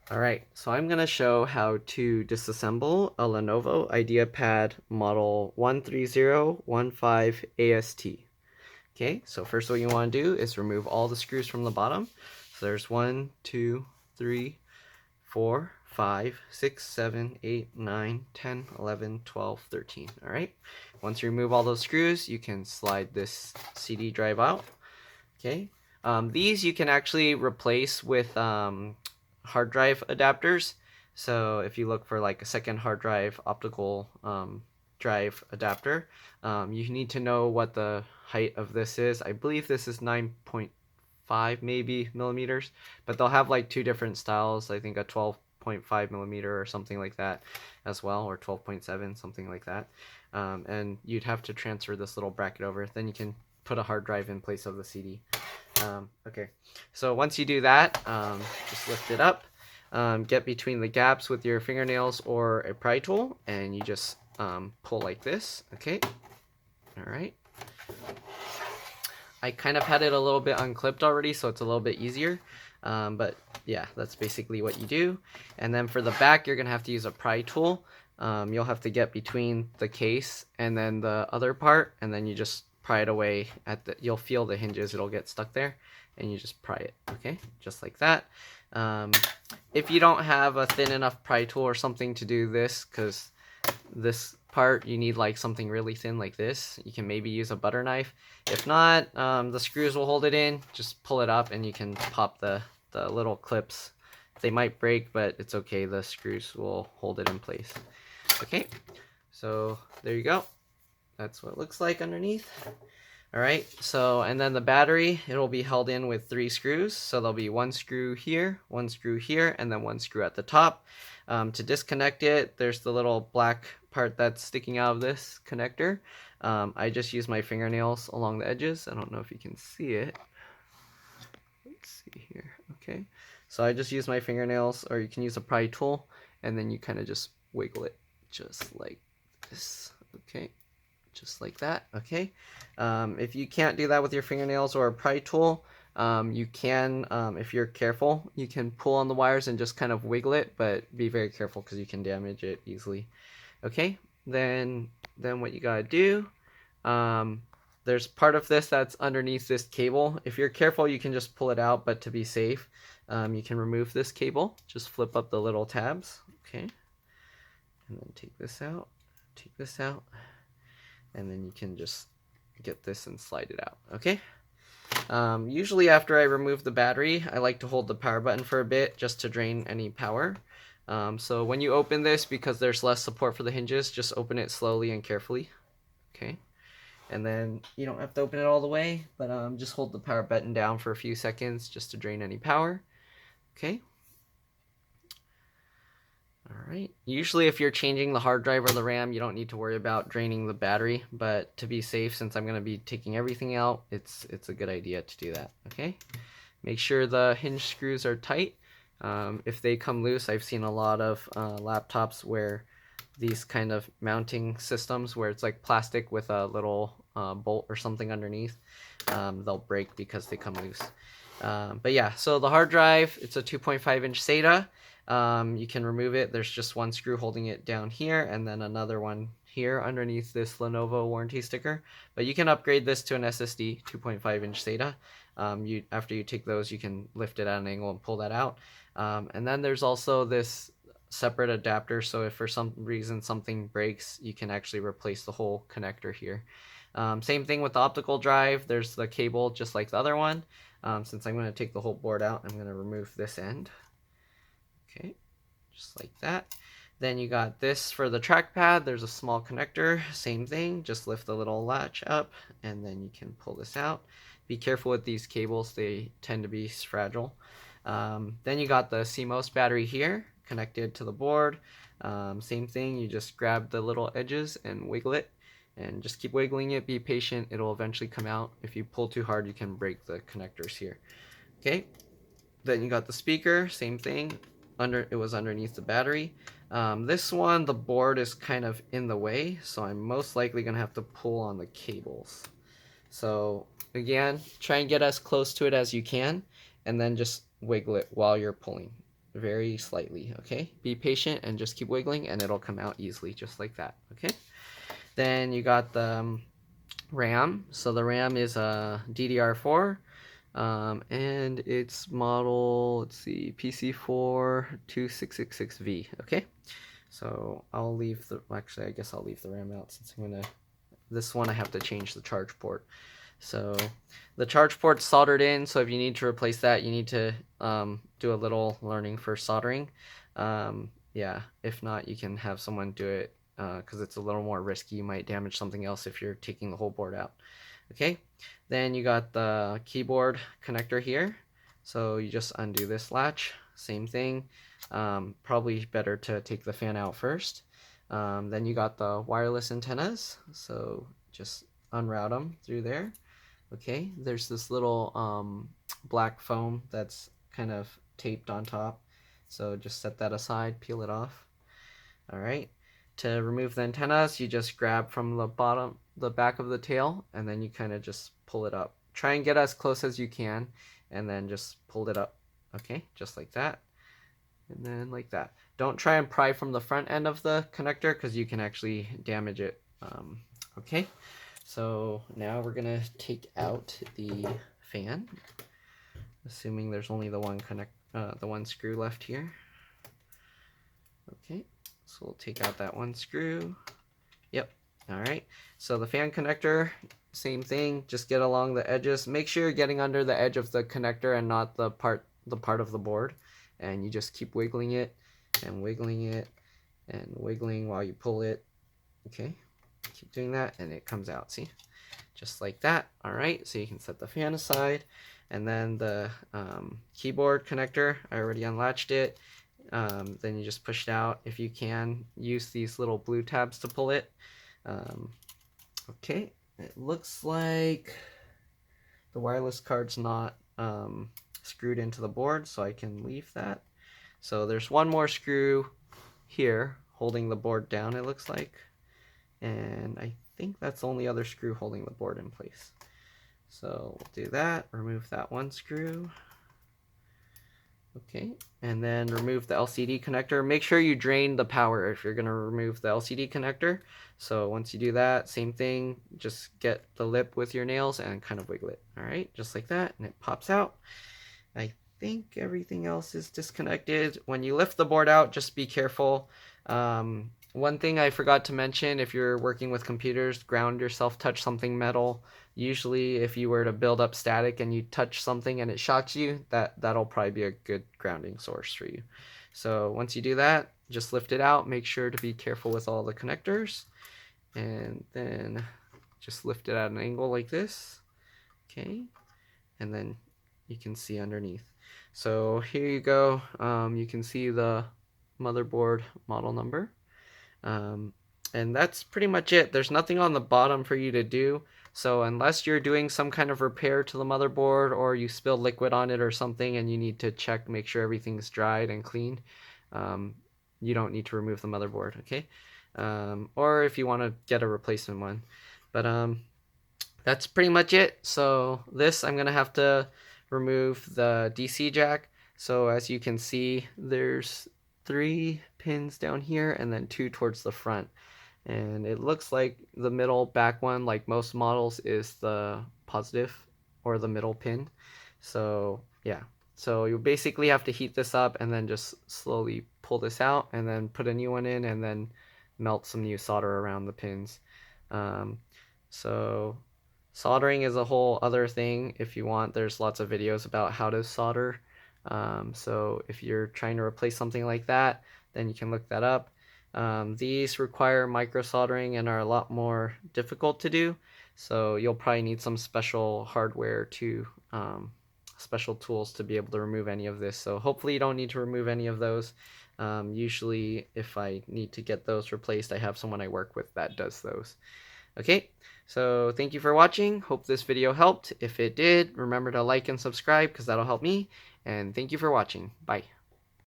Alright, so I'm going to show how to disassemble a Lenovo IdeaPad model 13015AST. Okay, so first what you want to do is remove all the screws from the bottom. So there's 1, 2, 3, 4, 5, 6, 7, 8, 9, 10, 11, 12, 13. Alright, once you remove all those screws, you can slide this CD drive out. Okay, these you can actually replace with hard drive adapters. So if you look for like a second hard drive optical drive adapter, you need to know what the height of this is. I believe this is 9.5 maybe millimeters, but they'll have like two different styles. I think a 12.5 millimeter or something like that as well, or 12.7, something like that. And you'd have to transfer this little bracket over. Then you can put a hard drive in place of the CD. Okay, so once you do that, just lift it up, get between the gaps with your fingernails or a pry tool, and you just pull like this. Okay, all right. I kind of had it a little bit unclipped already, so it's a little bit easier. But yeah, that's basically what you do. And then for the back, you're gonna have to use a pry tool. You'll have to get between the case and then the other part, and then you just pry it away you'll feel the hinges, it'll get stuck there, and you just pry it, okay? Just like that. If you don't have a thin enough pry tool or something to do this, because this part you need like something really thin like this, you can maybe use a butter knife. If not, the screws will hold it in. Just pull it up and you can pop the little clips. They might break, but it's okay, the screws will hold it in place. Okay, so there you go. That's what it looks like underneath. Alright, so and then the battery, it'll be held in with 3 screws. So there'll be 1 screw here, 1 screw here, and then 1 screw at the top. To disconnect it, there's the little black part that's sticking out of this connector. I just use my fingernails along the edges. I don't know if you can see it. Let's see here. Okay, so I just use my fingernails, or you can use a pry tool, and then you kind of just wiggle it just like this. Okay, just like that. Okay, if you can't do that with your fingernails or a pry tool, you can, if you're careful, you can pull on the wires and just kind of wiggle it, but be very careful because you can damage it easily. Okay, then what you gotta do, there's part of this that's underneath this cable. If you're careful, you can just pull it out, but to be safe, you can remove this cable. Just flip up the little tabs. Okay, and then take this out, and then you can just get this and slide it out. Okay, usually after I remove the battery, I like to hold the power button for a bit just to drain any power. So when you open this, because there's less support for the hinges, just open it slowly and carefully. Okay, and then you don't have to open it all the way, but just hold the power button down for a few seconds just to drain any power. Okay. Alright, usually if you're changing the hard drive or the RAM, you don't need to worry about draining the battery, but to be safe, since I'm going to be taking everything out, it's a good idea to do that. Okay, make sure the hinge screws are tight. If they come loose, I've seen a lot of laptops where these kind of mounting systems where it's like plastic with a little bolt or something underneath, they'll break because they come loose. But yeah, so the hard drive, it's a 2.5-inch SATA. You can remove it. There's just 1 screw holding it down here, and then another one here underneath this Lenovo warranty sticker. But you can upgrade this to an SSD 2.5-inch SATA. After you take those, you can lift it at an angle and pull that out. And then there's also this separate adapter, so if for some reason something breaks, you can actually replace the whole connector here. Same thing with the optical drive. There's the cable just like the other one. Since I'm going to take the whole board out, I'm going to remove this end. Okay, just like that. Then you got this for the trackpad. There's a small connector, same thing, just lift the little latch up and then you can pull this out. Be careful with these cables, they tend to be fragile. Then you got the CMOS battery here connected to the board. Same thing, you just grab the little edges and wiggle it, and just keep wiggling it. Be patient, it'll eventually come out. If you pull too hard, you can break the connectors here. Okay, then you got the speaker, same thing. It was underneath the battery. This one, the board is kind of in the way, so I'm most likely gonna have to pull on the cables. So again, try and get as close to it as you can, and then just wiggle it while you're pulling. very slightly, okay? Be patient and just keep wiggling and it'll come out easily, just like that, okay? Then you got the RAM. So the RAM is a DDR4, and it's model, let's see, PC4-2666V, okay? So I'll leave the, actually I guess I'll leave the RAM out since I'm gonna, this one I have to change the charge port. So the charge port's soldered in, so if you need to replace that, you need to do a little learning for soldering. Yeah, if not, you can have someone do it because it's a little more risky. You might damage something else if you're taking the whole board out. Okay, then you got the keyboard connector here. So you just undo this latch, same thing. Probably better to take the fan out first. Then you got the wireless antennas, so just unroute them through there. Okay, there's this little black foam that's kind of taped on top, so just set that aside, peel it off. All right, to remove the antennas, you just grab from the bottom, the back of the tail, and then you kind of just pull it up. Try and get as close as you can, and then just pull it up. Okay, just like that, and then like that. Don't try and pry from the front end of the connector because you can actually damage it. Okay. So now we're gonna take out the fan, assuming there's only the one screw left here. Okay, so we'll take out that one screw. Yep. All right. So the fan connector, same thing. Just get along the edges. Make sure you're getting under the edge of the connector and not the part of the board. And you just keep wiggling it and wiggling it and wiggling while you pull it. Okay. Keep doing that and it comes out, see, just like that. All right, so you can set the fan aside, and then the keyboard connector, I already unlatched it. Then you just push it out. If you can, use these little blue tabs to pull it. Okay, it looks like the wireless card's not screwed into the board, so I can leave that. So there's one more screw here holding the board down, it looks like. And I think that's the only other screw holding the board in place. So we'll do that, remove that one screw. Okay, and then remove the LCD connector. Make sure you drain the power if you're going to remove the LCD connector. So once you do that, same thing, just get the lip with your nails and kind of wiggle it. All right, just like that, and it pops out. I think everything else is disconnected. When you lift the board out, just be careful. One thing I forgot to mention, if you're working with computers, ground yourself, touch something metal. Usually if you were to build up static and you touch something and it shocks you, that'll probably be a good grounding source for you. So once you do that, just lift it out. Make sure to be careful with all the connectors. And then just lift it at an angle like this. Okay. And then you can see underneath. So here you go. You can see the motherboard model number. And that's pretty much it. There's nothing on the bottom for you to do. So unless you're doing some kind of repair to the motherboard or you spill liquid on it or something and you need to check, make sure everything's dried and clean, you don't need to remove the motherboard, okay? Or if you want to get a replacement one. But that's pretty much it. So this, I'm going to have to remove the DC jack. So as you can see, there's 3 pins down here and then 2 towards the front, and it looks like the middle back one, like most models, is the positive or the middle pin. So yeah, so you basically have to heat this up and then just slowly pull this out and then put a new one in and then melt some new solder around the pins. So soldering is a whole other thing. If you want, there's lots of videos about how to solder. So if you're trying to replace something like that, then you can look that up. These require micro soldering and are a lot more difficult to do. So you'll probably need some special hardware to, special tools to be able to remove any of this. So hopefully you don't need to remove any of those. Usually if I need to get those replaced, I have someone I work with that does those. Okay, so thank you for watching. Hope this video helped. If it did, remember to like and subscribe because that'll help me. And thank you for watching. Bye.